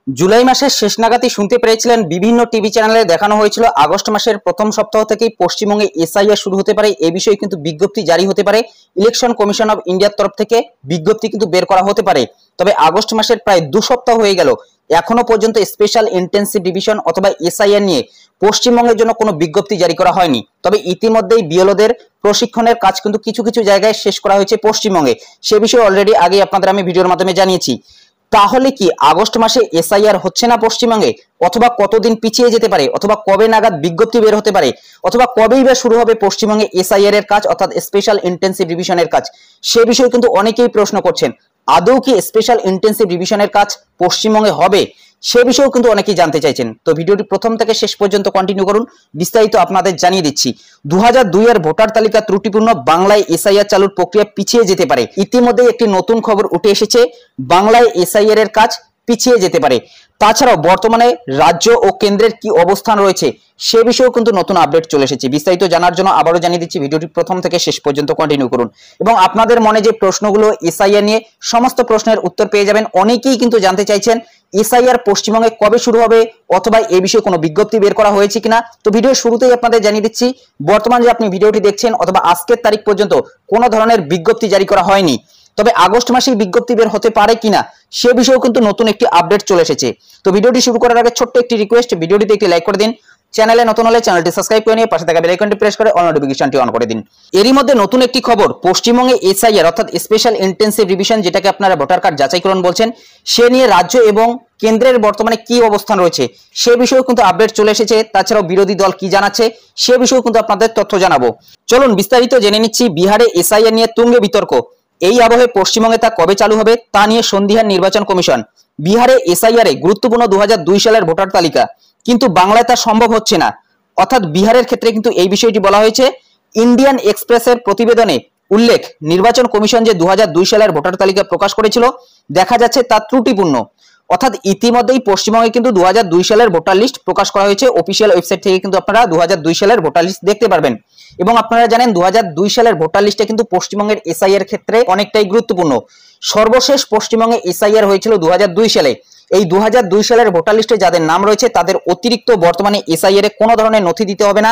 জুলাই মাসের শেষ নাগাদই শুনতে পেরেছিলেন, বিভিন্ন টিভি চ্যানেলে দেখানো হয়েছিল আগস্ট মাসের প্রথম সপ্তাহ থেকেই পশ্চিমবঙ্গে এসআইআর শুরু হতে পারে। এই বিষয়ে কিন্তু বিজ্ঞপ্তি জারি হতে পারে, ইলেকশন কমিশন অফ ইন্ডিয়ার তরফ থেকে বিজ্ঞপ্তি কিন্তু বের করা হতে পারে। তবে আগস্ট মাসের প্রায় 2 সপ্তাহ হয়ে গেল, এখনো পর্যন্ত স্পেশাল ইন্টেন্সিভ ডিভিশন অথবা এসআইআর নিয়ে পশ্চিমবঙ্গের জন্য কোনো বিজ্ঞপ্তি জারি করা হয়নি। তবে ইতিমধ্যেই বিএলওদের প্রশিক্ষণের কাজ কিন্তু কিছু কিছু জায়গায় শেষ করা হয়েছে পশ্চিমবঙ্গে। সে বিষয়ে অলরেডি আগে আপনাদের আমি ভিডিওর মাধ্যমে জানিয়েছি। তাহলে কি আগস্ট মাসে এসআইআর হচ্ছে না পশ্চিমবঙ্গে, অথবা কতদিন পিছিয়ে যেতে পারে, অথবা কবে নাগাদ বিজ্ঞপ্তি বের হতে পারে, অথবা কবেই বা শুরু হবে পশ্চিমবঙ্গে এসআইআর এর কাজ অর্থাৎ স্পেশাল ইন্টেন্সিভ ডিভিশনের কাজ, সে বিষয়ে কিন্তু অনেকেই প্রশ্ন করছেন। আদৌ কি স্পেশাল ইন্টেন্সিভ ডিভিশনের কাজ পশ্চিমবঙ্গে হবে, সে বিষয়েও কিন্তু অনেকেই জানতে চাইছেন। তো ভিডিওটি প্রথম থেকে শেষ পর্যন্ত কন্টিনিউ করুন, বিস্তারিত আপনাদের জানিয়ে দিচ্ছি। 2002 এর ভোটার তালিকা ত্রুটিপূর্ণ, বাংলায় এসআইআর চালুর প্রক্রিয়া পিছিয়ে যেতে পারে। ইতিমধ্যে একটি নতুন খবর উঠে এসেছে, বাংলায় এসআইআর এর কাজ পিছিয়ে যেতে পারে। তাছাড়াও বর্তমানে রাজ্য ও কেন্দ্রের কি অবস্থান রয়েছে সে বিষয়েও কিন্তু নতুন আপডেট চলে এসেছে। বিস্তারিত জানার জন্য আবারও জানিয়ে দিচ্ছি, ভিডিওটি প্রথম থেকে শেষ পর্যন্ত কন্টিনিউ করুন এবং আপনাদের মনে যে প্রশ্নগুলো এসআইআর নিয়ে, সমস্ত প্রশ্নের উত্তর পেয়ে যাবেন। অনেকেই কিন্তু জানতে চাইছেন এসআইআর পশ্চিমবঙ্গে কবে শুরু হবে, অথবা এই বিষয়ে কোনো বিজ্ঞপ্তি বের করা হয়েছে কিনা। তো ভিডিওর শুরুতেই আপনাদের জানিয়ে দিচ্ছি, বর্তমান যে আপনি ভিডিওটি দেখছেন অথবা আজকের তারিখ পর্যন্ত কোনো ধরনের বিজ্ঞপ্তি জারি করা হয়নি। তবে আগস্ট মাসেই বিজ্ঞপ্তি বের হতে পারে কিনা সে বিষয়েও কিন্তু নতুন একটি আপডেট চলে এসেছে। তো ভিডিওটি শুরু করার আগে ছোট্ট একটি রিকোয়েস্ট, ভিডিওটিতে একটি লাইক করে দিন, চ্যানেলে নতুন হলে চ্যানেলটি সাবস্ক্রাইব করে নিয়ে পাশে থাকা বেল আইকনটি প্রেস করে অল নোটিফিকেশনটি অন করে দিন। এরই মধ্যে নতুন একটি খবর, পশ্চিমবঙ্গে এসআইআর অর্থাৎ স্পেশাল ইন্টেন্সিভ ডিভিশন, যেটাকে আপনারা ভোটার কার্ড যাচাইকরণ বলছেন, সে নিয়ে রাজ্য এবং কেন্দ্রের বর্তমানে কি অবস্থান রয়েছে সে বিষয়েও কিন্তু আপডেট চলে এসেছে। তাছাড়াও বিরোধী দল কি জানাচ্ছে সে বিষয়েও কিন্তু আপনাদের তথ্য জানাবো। চলুন বিস্তারিত জেনে নিচ্ছি। বিহারে এসআইআর নিয়ে তুঙ্গে বিতর্ক, এই আবহে পশ্চিমবঙ্গে তা কবে চালু হবে তা নিয়ে সন্দিহান নির্বাচন কমিশন। বিহারে এসআইআর এ গুরুত্বপূর্ণ 2002 সালের ভোটার তালিকা, কিন্তু বাংলায় তা সম্ভব হচ্ছে না। অর্থাৎ বিহারের ক্ষেত্রে কিন্তু এই বিষয়টি বলা হয়েছে। ইন্ডিয়ান এক্সপ্রেসের প্রতিবেদনে উল্লেখ, নির্বাচন কমিশন যে 2002 সালের ভোটার তালিকা প্রকাশ করেছিল দেখা যাচ্ছে তা ত্রুটিপূর্ণ। অর্থাৎ ইতিমধ্যেই পশ্চিমবঙ্গে কিন্তু 2002 সালের ভোটার লিস্ট প্রকাশ করা হয়েছে। অফিসিয়াল ওয়েবসাইট থেকে কিন্তু আপনারা 2002 সালের ভোটার লিস্ট দেখতে পারবেন। এবং আপনারা জানেন 2002 সালের ভোটার লিস্টে কিন্তু পশ্চিমবঙ্গের এসআইআর ক্ষেত্রে অনেকটাই গুরুত্বপূর্ণ। সর্বশেষ পশ্চিমবঙ্গে এসআইআর হয়েছিল 2002 সালে। এই 2002 সালের ভোটার লিস্টে যাদের নাম রয়েছে তাদের অতিরিক্ত বর্তমানে এসআইআর এ কোনো ধরনের নথি দিতে হবে না।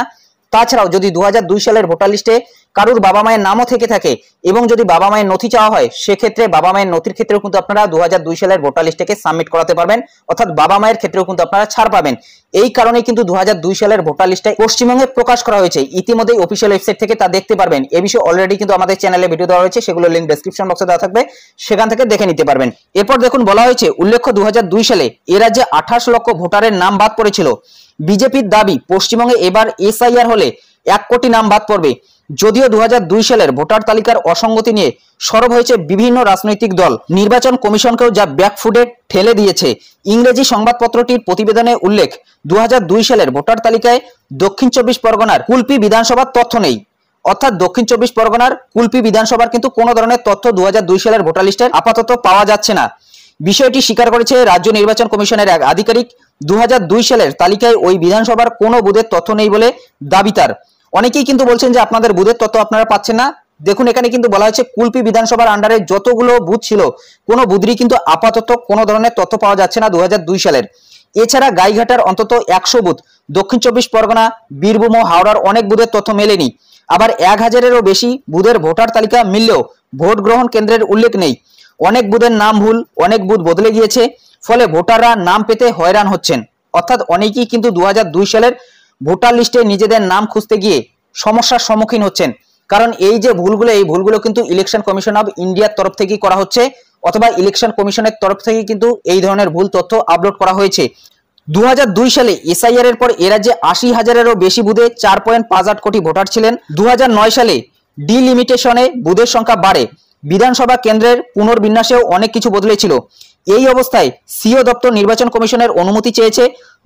তাছাড়াও যদি 2002 সালের ভোটার লিস্টে কারুর বাবা মায়ের নামও থেকে থাকে এবং যদি বাবা মায়ের নথি চাওয়া হয়, সেক্ষেত্রে বাবা মায়ের নথির ক্ষেত্রেও কিন্তু আপনারা 2002 সালের ভোটার লিস্টকে সাবমিট করাতে পারবেন, অর্থাৎ বাবা মায়ের ক্ষেত্রেও কিন্তু আপনারা ছাড় পাবেন। এই কারণেই কিন্তু 2002 সালের ভোটার লিস্টে পশ্চিমবঙ্গে প্রকাশ করা হয়েছে। ইতিমধ্যেই অফিসিয়াল ওয়েবসাইট থেকে তা দেখতে পারবেন। এই বিষয়ে অলরেডি কিন্তু আমাদের চ্যানেলে ভিডিও দেওয়া হয়েছে, সেগুলো লিংক ডেসক্রিপশন বক্সে দেওয়া থাকবে, সেখান থেকে দেখে নিতে পারবেন। এরপর দেখুন বলা হয়েছে, উল্লেখ্য 2002 সালে এ রাজ্যে 28 লক্ষ ভোটারের নাম বাদ পড়েছিল। বিজেপির দাবি পশ্চিমবঙ্গে এবার এসআইআর হলে 1 কোটি নাম বাদ পড়বে। যদিও 2002 সালের ভোটার তালিকার অসঙ্গতি নিয়ে সরব হয়েছে বিভিন্ন রাজনৈতিক দল, নির্বাচন কমিশনকেও যা ব্যাকফুটে ঠেলে দিয়েছে। ইংরেজি সংবাদপত্রটির প্রতিবেদনে উল্লেখ, 2002 সালের ভোটার তালিকায় দক্ষিণ 24 পরগনার কুলপি বিধানসভার তথ্য নেই। অর্থাৎ দক্ষিণ 24 পরগনার কুলপি বিধানসভার কিন্তু কোনো ধরনের তথ্য 2002 সালের ভোটার লিস্টের আপাতত পাওয়া যাচ্ছে না। বিষয়টি স্বীকার করেছে রাজ্য নির্বাচন কমিশনের এক আধিকারিক। 2002 সালের তালিকায় ওই বিধানসভার কোনো বুথের তথ্য নেই বলে দাবি তার। অনেকেই কিন্তু বলছেন যে আপনাদের বুথের তথ্য আপনারা পাচ্ছেন না। দেখুন এখানে কিন্তু বলা হয়েছে কুলপি বিধানসভার আন্ডারে যতগুলো বুথ ছিল কোনো বুথেরই কিন্তু আপাতত কোনো ধরনের তথ্য পাওয়া যাচ্ছে না 2002 সালের। এছাড়া গাইঘাটার অন্তত 100 বুথ, দক্ষিণ 24 পরগনা, বীরভূম ও হাওড়ার অনেক বুথের তথ্য মেলেনি। আবার 1000-এরও বেশি বুথের ভোটার তালিকা মিললেও ভোট গ্রহণ কেন্দ্রের উল্লেখ নেই। অনেক বুথের নাম ভুল, অনেক বুথ বদলে গিয়েছে, ফলে ভোটাররা নাম পেতে হয়রান হচ্ছেন। অর্থাৎ অনেকেই কিন্তু 2002 সালের ভোটার লিস্টে নিজেদের নাম খুঁজতে গিয়ে সমস্যার সম্মুখীন হচ্ছেন। কারণ এই যে ভুলগুলো, এই ভুলগুলো কিন্তু ইলেকশন কমিশন অফ ইন্ডিয়ার তরফ থেকেই করা হচ্ছে, অথবা ইলেকশন কমিশনের তরফ থেকে কিন্তু এই ধরনের ভুল তথ্য আপলোড করা হয়েছে। 2002 সালে এসআইআর এর পর এ রাজ্যে 80,000-এরও বেশি বুথে 4.58 কোটি ভোটার ছিলেন। 2009 সালে ডিলিমিটেশনে বুথের সংখ্যা বাড়ে। বিধানসভা কেন্দ্রের পুনর্বিন্যাসেও অনেক কিছু বদলেছিল। এই অবস্থায় সিও দপ্তর নির্বাচন কমিশনের অনুমতি চেয়েছে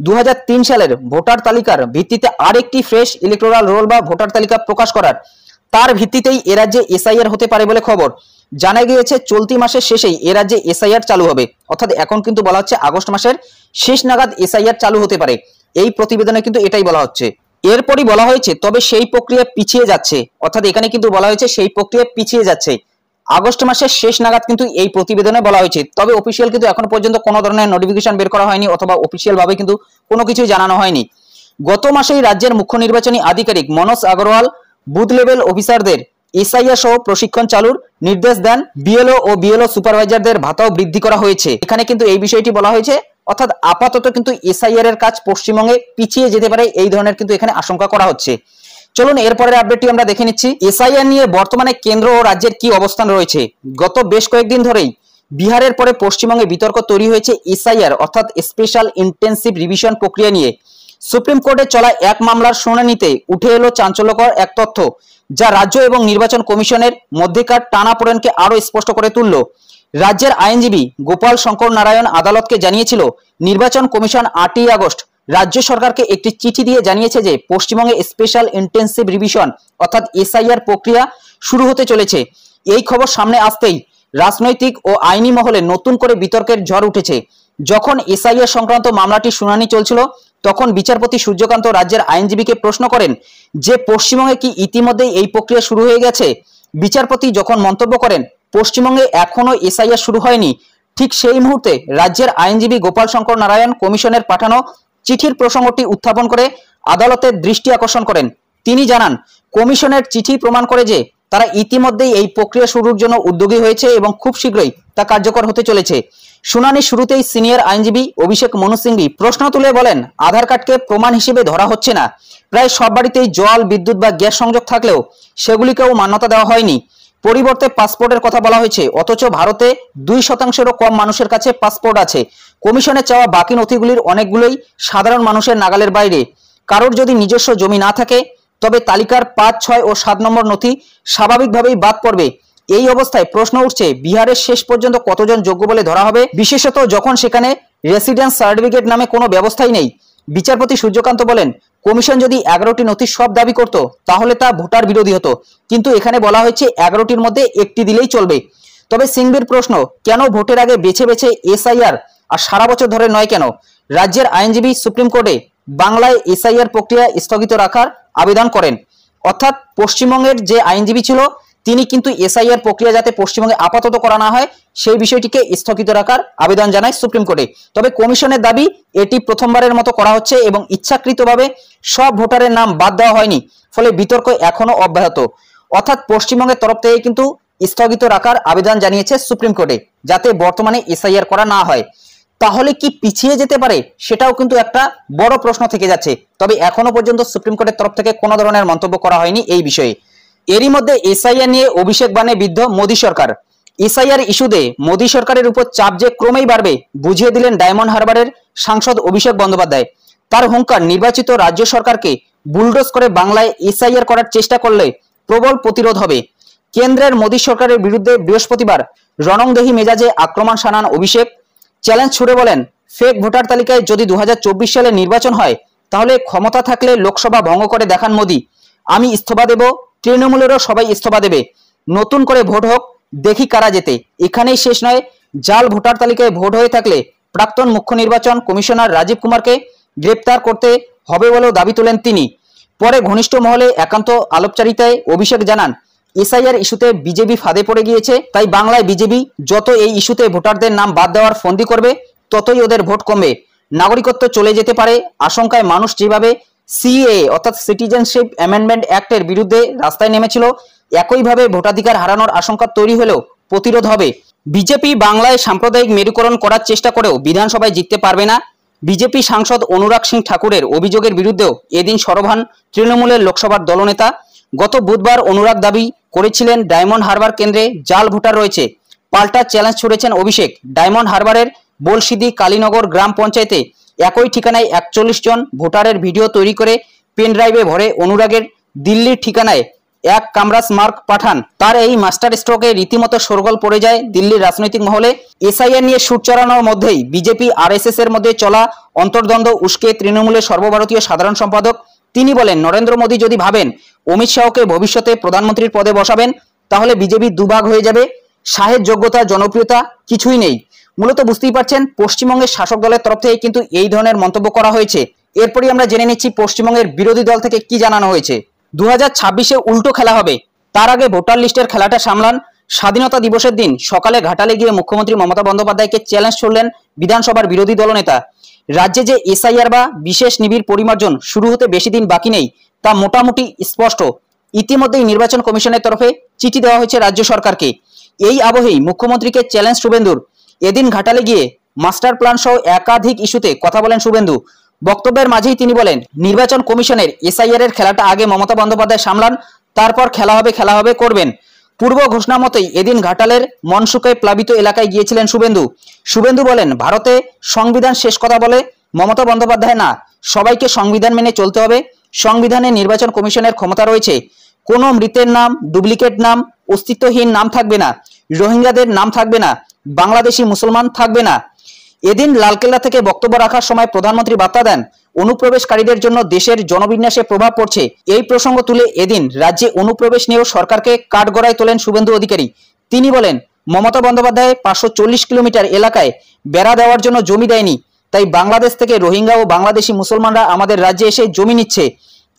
2003 সালের ভোটার তালিকার ভিত্তিতে আরেকটি ফ্রেশ ইলেকটোরাল রোল বা ভোটার তালিকা প্রকাশ করার। তার ভিত্তিতেই এ রাজ্যে এসআইআর হতে পারে বলে খবর। জানা গিয়েছে চলতি মাসের শেষেই এ রাজ্যে এসআইআর চালু হবে। অর্থাৎ এখন কিন্তু বলা হচ্ছে আগস্ট মাসের শেষ নাগাদ এসআইআর চালু হতে পারে। এই প্রতিবেদনে কিন্তু এটাই বলা হচ্ছে। এরপরই বলা হয়েছে তবে সেই প্রক্রিয়া পিছিয়ে যাচ্ছে। অর্থাৎ এখানে কিন্তু বলা হয়েছে সেই প্রক্রিয়া পিছিয়ে যাচ্ছে। আগস্ট মাসের শেষ নাগাদ কিন্তু এই প্রতিবেদনে বলা হয়েছে। তবে অফিসিয়াল কিন্তু এখন পর্যন্ত কোনো ধরনের নোটিফিকেশন বের করা হয়নি অথবা অফিসিয়াল ভাবে কিন্তু কোনো কিছুই জানানো হয়নি। গত মাসেই রাজ্যের মুখ্য নির্বাচনী আধিকারিক মনোজ আগরওয়াল বুথ লেভেল অফিসারদের এসআইআর সহ প্রশিক্ষণ চালুর নির্দেশ দেন। বিএলও ও বিএলও সুপারভাইজারদের ভাতাও বৃদ্ধি করা হয়েছে। এখানে কিন্তু এই বিষয়টি বলা হয়েছে, অর্থাৎ আপাতত কিন্তু এসআইআর এর কাজ পশ্চিমবঙ্গে পিছিয়ে যেতে পারে, এই ধরনের কিন্তু এখানে আশঙ্কা করা হচ্ছে। চলুন এরপরের আপডেটটি আমরা দেখে নিচ্ছি। এসআইআর নিয়ে বর্তমানে কেন্দ্র ও রাজ্যের কি অবস্থান রয়েছে। গত বেশ কয়েকদিন ধরেই বিহারের পরে পশ্চিমবঙ্গে বিতর্ক তৈরি হয়েছে এসআইআর অর্থাৎ স্পেশাল ইন্টেন্সিভ রিভিশন প্রক্রিয়া নিয়ে। সুপ্রিম কোর্টে চলা এক মামলার শুনানিতে উঠে এলো চাঞ্চল্যকর এক তথ্য, যা রাজ্য এবং নির্বাচন কমিশনের মধ্যেকার টানাপোড়েনকে আরো স্পষ্ট করে তুলল। রাজ্যের আইনজীবী গোপাল শঙ্কর নারায়ণ আদালতকে জানিয়েছিল, নির্বাচন কমিশন 8ই আগস্ট রাজ্য সরকারকে একটি চিঠি দিয়ে জানিয়েছে যে পশ্চিমবঙ্গে স্পেশাল ইন্টেন্সিভ রিভিশন অর্থাৎ এসআইআর প্রক্রিয়া শুরু হতে চলেছে। এই খবর সামনে আসতেই রাজনৈতিক ও আইনি মহলে নতুন করে বিতর্কের ঝড় উঠেছে। যখন এসআইআর সংক্রান্ত মামলাটি শুনানি চলছিল, তখন বিচারপতি সূর্যকান্ত রাজ্যের আইনজীবীকে প্রশ্ন করেন যে পশ্চিমবঙ্গে কি ইতিমধ্যেই এই প্রক্রিয়া শুরু হয়ে গেছে। বিচারপতি যখন মন্তব্য করেন পশ্চিমবঙ্গে এখনো এসআইআর শুরু হয়নি, ঠিক সেই মুহূর্তে রাজ্যের আইনজীবী গোপাল শঙ্কর নারায়ণ কমিশনের পাঠানো চিঠির প্রসঙ্গটি উত্থাপন করে আদালতের দৃষ্টি আকর্ষণ করেন। তিনি জানান, কমিশনের চিঠি প্রমাণ করে যে তারা ইতিমধ্যেই এই প্রক্রিয়া শুরুর জন্য উদ্যোগী হয়েছে এবং খুব শীঘ্রই তা কার্যকর হতে চলেছে। শুনানি শুরুতেই সিনিয়র আইনজীবী অভিষেক মনু সিংভি প্রশ্ন তুলে বলেন, আধার কার্ডকে প্রমাণ হিসেবে ধরা হচ্ছে না। প্রায় সব বাড়িতেই জল, বিদ্যুৎ বা গ্যাস সংযোগ থাকলেও সেগুলিকেও মান্যতা দেওয়া হয়নি। পরিবর্তে পাসপোর্টের কথা বলা হয়েছে, অথচ ভারতে 2%-এরও কম মানুষের কাছে পাসপোর্ট আছে। কমিশনের চাওয়া বাকি নথিগুলির অনেকগুলোই সাধারণ মানুষের নাগালের বাইরে। কারোর যদি নিজস্ব জমি না থাকে তবে তালিকার 5, 6 ও 7 নম্বর নথি স্বাভাবিকভাবেই বাদ পড়বে। এই অবস্থায় প্রশ্ন উঠছে, বিহারের শেষ পর্যন্ত কতজন যোগ্য বলে ধরা হবে, বিশেষত যখন সেখানে রেসিডেন্স সার্টিফিকেট নামে কোনো ব্যবস্থাই নেই। বিচারপতি সূর্যকান্ত বলেন, কমিশন যদি 11টি নথির সব দাবি করত তাহলে তা ভোটার বিরোধী হতো, কিন্তু এখানে বলা হয়েছে 11টির মধ্যে একটি দিলেই চলবে। তবে সিংভির প্রশ্ন, কেন ভোটের আগে বেছে বেছে এসআইআর আর সারা বছর ধরে নয় কেন? রাজ্যের আইনজীবী সুপ্রিম কোর্টে বাংলায় এসআইআর প্রক্রিয়া স্থগিত রাখার আবেদন করেন। অর্থাৎ পশ্চিমবঙ্গের যে আইনজীবী ছিল তিনি কিন্তু এসআইআর প্রক্রিয়া যাতে পশ্চিমবঙ্গে আপাতত করা না হয় সেই বিষয়টিকে স্থগিত রাখার আবেদন জানায় সুপ্রিম কোর্টে। তবে কমিশনের দাবি এটি প্রথমবারের মতো করা হচ্ছে এবং ইচ্ছাকৃতভাবে সব ভোটারের নাম বাদ দেওয়া হয়নি, ফলে বিতর্ক এখনো অব্যাহত। অর্থাৎ পশ্চিমবঙ্গের তরফ থেকে কিন্তু স্থগিত রাখার আবেদন জানিয়েছে সুপ্রিম কোর্টে, যাতে বর্তমানে এসআইআর করা না হয়। তাহলে কি পিছিয়ে যেতে পারে, সেটাও কিন্তু একটা বড় প্রশ্ন থেকে যাচ্ছে। তবে এখনো পর্যন্ত সুপ্রিম কোর্টের তরফ থেকে কোনো ধরনের মন্তব্য করা হয়নি এই বিষয়ে। এরই মধ্যে এসআইআর নিয়ে অভিষেক বাণে বিদ্ধ মোদী সরকার। এসআইআর ইস্যুতে মোদী সরকারের উপর চাপ যে ক্রমেই বাড়বে বুঝিয়ে দিলেন ডায়মন্ড হারবারের সাংসদ অভিষেক বন্দ্যোপাধ্যায়। তার হুঙ্কার, নির্বাচিত রাজ্য সরকারকে বুলডোজ করে বাংলায় এসআইআর করার চেষ্টা করলে প্রবল প্রতিরোধ হবে। কেন্দ্রের মোদী সরকারের বিরুদ্ধে বৃহস্পতিবার রণংদেহী মেজাজে আক্রমণ শানান অভিষেক। চ্যালেঞ্জ ছুড়ে বলেন, ফেক ভোটার তালিকায় যদি 2024 সালে নির্বাচন হয় তাহলে ক্ষমতা থাকলে লোকসভা ভঙ্গ করে দেখান মোদী। আমি ইস্তফা দেব, তৃণমূলেরও সবাই ইস্তফা দেবে, নতুন করে ভোট হোক, দেখি কারা জেতে। এখানেই শেষ নয়, জাল ভোটার তালিকায় ভোট হয়ে থাকলে প্রাক্তন মুখ্য নির্বাচন কমিশনার রাজীব কুমারকে গ্রেপ্তার করতে হবে বলেও দাবি তোলেন তিনি। পরে ঘনিষ্ঠ মহলে একান্ত আলাপচারিতায় অভিষেক জানান, এসআইআর ইস্যুতে বিজেপি ফাঁদে পড়ে গিয়েছে, তাই বাংলায় বিজেপি যত এই ইস্যুতে ভোটারদের নাম বাদ দেওয়ার ফন্দি করবে ততই ওদের ভোট কমবে। নাগরিকত্ব চলে যেতে পারে আশঙ্কায় মানুষ যেভাবে সিএএ অর্থাৎ সিটিজেনশিপ অ্যামেন্ডমেন্ট অ্যাক্টের বিরুদ্ধে রাস্তায় নেমেছিল, একইভাবে ভোটাধিকার হারানোর আশঙ্কা তৈরি হলেও প্রতিরোধ হবে। বিজেপি বাংলায় সাম্প্রদায়িক মেরুকরণ করার চেষ্টা করেও বিধানসভায় জিততে পারবে না। বিজেপি সাংসদ অনুরাগ সিং ঠাকুরের অভিযোগের বিরুদ্ধেও এদিন সরব হন তৃণমূলের লোকসভার দলনেতা। গত বুধবার অনুরাগ দাবি করেছিলেন ডায়মন্ড হারবার কেন্দ্রে জাল ভোটার রয়েছে। পাল্টা চ্যালেঞ্জ ছুড়েছেন অভিষেক। ডায়মন্ড হারবারের বলসিদি কালীনগর গ্রাম পঞ্চায়েতে একই ঠিকানায় 41 জন ভোটারের ভিডিও তৈরি করে পেন ড্রাইভে ভরে অনুরাগের দিল্লির ঠিকানায় এক কামরাজ মার্ক পাঠান। তার এই মাস্টার স্ট্রোকে রীতিমতো শোরগোল পড়ে যায় দিল্লির রাজনৈতিক মহলে। এসআইআর নিয়ে সুর চড়ানোর মধ্যেই বিজেপি আরএসএস এর মধ্যে চলা অন্তর্দ্বন্দ্ব উস্কে তৃণমূলের সর্বভারতীয় সাধারণ সম্পাদক তিনি বলেন, নরেন্দ্র মোদী যদি ভাবেন অমিত শাহকে ভবিষ্যতে প্রধানমন্ত্রীর পদে বসাবেন তাহলে বিজেপি দুভাগ হয়ে যাবে। শাহের যোগ্যতা, জনপ্রিয়তা কিছুই নেই। মূলত বুঝতেই পারছেন পশ্চিমবঙ্গের শাসক দলের তরফ থেকে কিন্তু এই ধরনের মন্তব্য করা হয়েছে। এরপরই আমরা জেনে নিচ্ছি পশ্চিমবঙ্গের বিরোধী দল থেকে কি জানানো হয়েছে। 2026-এ উল্টো খেলা হবে, তার আগে ভোটার লিস্টের খেলাটা সামলান স্বাধীনতা দিবসের দিন সকালে ঘাটালে গিয়ে মুখ্যমন্ত্রী মমতা বন্দ্যোপাধ্যায়কে চ্যালেঞ্জ ছুড়লেন বিধানসভার বিরোধী দলনেতা। রাজ্যে যে এসআইআর বা বিশেষ নিবিড় পরিমার্জন শুরু হতে বেশি দিন বাকি নেই তা মোটামুটি স্পষ্ট। ইতিমধ্যেই নির্বাচন কমিশনের তরফে চিঠি দেওয়া হয়েছে রাজ্য সরকারকে। এই আবহেই মুখ্যমন্ত্রীকে চ্যালেঞ্জ শুভেন্দুর। এদিন ঘাটালে গিয়ে মাস্টার প্ল্যান সহ একাধিক ইস্যুতে কথা বলেন শুভেন্দু। বক্তব্যের মাঝেই তিনি বলেন, নির্বাচন কমিশনের এসআইআর এর খেলাটা আগে মমতা বন্দ্যোপাধ্যায় সামলান, তারপর খেলা হবে করবেন। পূর্ব ঘোষণা মতোই এদিন ঘাটালের মনসুকে প্লাবিত এলাকায় গিয়েছিলেন শুভেন্দু বলেন, ভারতে সংবিধান শেষ কথা বলে মমতা বন্দ্যোপাধ্যায় না, সবাইকে সংবিধান মেনে চলতে হবে। সংবিধানে নির্বাচন কমিশনের ক্ষমতা রয়েছে। কোনো মৃতের নাম, ডুপ্লিকেট নাম, অস্তিত্বহীন নাম থাকবে না, রোহিঙ্গাদের নাম থাকবে না, বাংলাদেশি মুসলমান থাকবে না। এদিন লালকেল্লা থেকে বক্তব্য রাখার সময় প্রধানমন্ত্রী বার্তা দেন, অনুপ্রবেশকারীদের জন্য দেশের জনবিন্যাসে প্রভাব পড়ছে। এই প্রসঙ্গ তুলে এদিন রাজ্যে অনুপ্রবেশ নিয়েও সরকারকে কাঠগড়ায় তোলেন শুভেন্দু অধিকারী। তিনি বলেন, মমতা বন্দ্যোপাধ্যায় 540 কিলোমিটার এলাকায় বেড়া দেওয়ার জন্য জমি দেয়নি, তাই বাংলাদেশ থেকে রোহিঙ্গা ও বাংলাদেশি মুসলমানরা আমাদের রাজ্যে এসে জমি নিচ্ছে।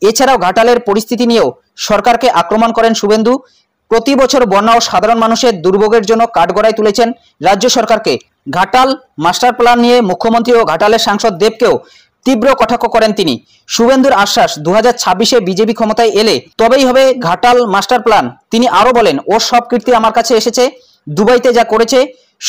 এছাড়াও ঘাটালের পরিস্থিতি নিয়েও সরকারকে আক্রমণ করেন শুভেন্দু। প্রতি বছর বন্যা ও সাধারণ মানুষের দুর্ভোগের জন্য কাঠগড়ায় তুলেছেন রাজ্য সরকারকে। ঘাটাল মাস্টার প্ল্যান নিয়ে মুখ্যমন্ত্রী ও ঘাটালের সাংসদ দেবকেও তীব্র কটাক্ষ করেন তিনি। শুভেন্দুর আশ্বাস, 2026-এ বিজেপি ক্ষমতায় এলে তবেই হবে ঘাটাল মাস্টার প্ল্যান। তিনি আরো বলেন, ওর সব কীর্তি আমার কাছে এসেছে, দুবাইতে যা করেছে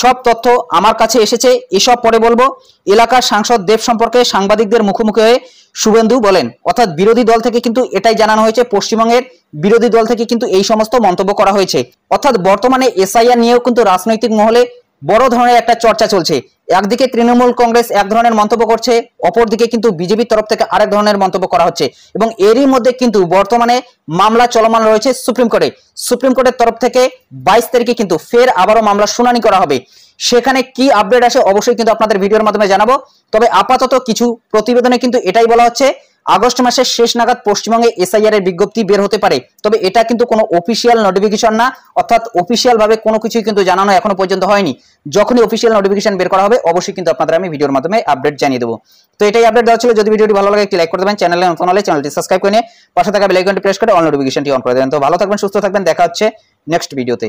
সব তথ্য আমার কাছে এসেছে, এসব পরে বলবো। এলাকার সাংসদ দেব সম্পর্কে সাংবাদিকদের মুখোমুখি হয়ে শুভেন্দু বলেন, অর্থাৎ বিরোধী দল থেকে কিন্তু এটাই জানানো হয়েছে, পশ্চিমবঙ্গের বিরোধী দল থেকে কিন্তু এই সমস্ত মন্তব্য করা হয়েছে। অর্থাৎ বর্তমানে এসআইআর নিয়েও কিন্তু রাজনৈতিক মহলে বড় ধরনের একটা চর্চা চলছে। একদিকে তৃণমূল কংগ্রেস এক ধরনের মন্তব্য করছে, অপরদিকে কিন্তু বিজেপির তরফ থেকে আরেক ধরনের মন্তব্য করা হচ্ছে। এবং এরই মধ্যে কিন্তু বর্তমানে মামলা চলমান রয়েছে সুপ্রিম কোর্টের তরফ থেকে 22 তারিখে কিন্তু ফের আবারও মামলার শুনানি করা হবে। সেখানে কি আপডেট আসে অবশ্যই কিন্তু আপনাদের ভিডিওর মাধ্যমে জানাবো। তবে আপাতত কিছু প্রতিবেদনে কিন্তু এটাই বলা হচ্ছে, আগস্ট মাসের শেষ নাগাদ পশ্চিমবঙ্গে এসআইআর এর বিজ্ঞপ্তি বের হতে পারে। তবে এটা কিন্তু কোনো অফিসিয়াল নোটিফিকেশন না, অর্থাৎ অফিসিয়াল ভাবে কোনো কিছুই কিন্তু জানানো এখনো পর্যন্ত হয়নি। যখনই অফিসিয়াল নোটিফিকেশন বের করা হবে অবশ্যই কিন্তু আপনাদের আমি ভিডিওর মাধ্যমে আপডেট জানিয়ে দেবো। তো এটাই আপডেট দেওয়া ছিল। যদি ভিডিওটি ভালো লাগে একটি লাইক করে দেবেন, চ্যানেলে নতুন হলে চ্যানেলটি সাবস্ক্রাইব করে নিয়ে পাশে থাকা বেল আইকনটি প্রেস করে অল নোটিফিকেশনটি অন করে দেবেন। তো ভালো থাকবেন, সুস্থ থাকবেন, দেখা হচ্ছে নেক্সট ভিডিওতে।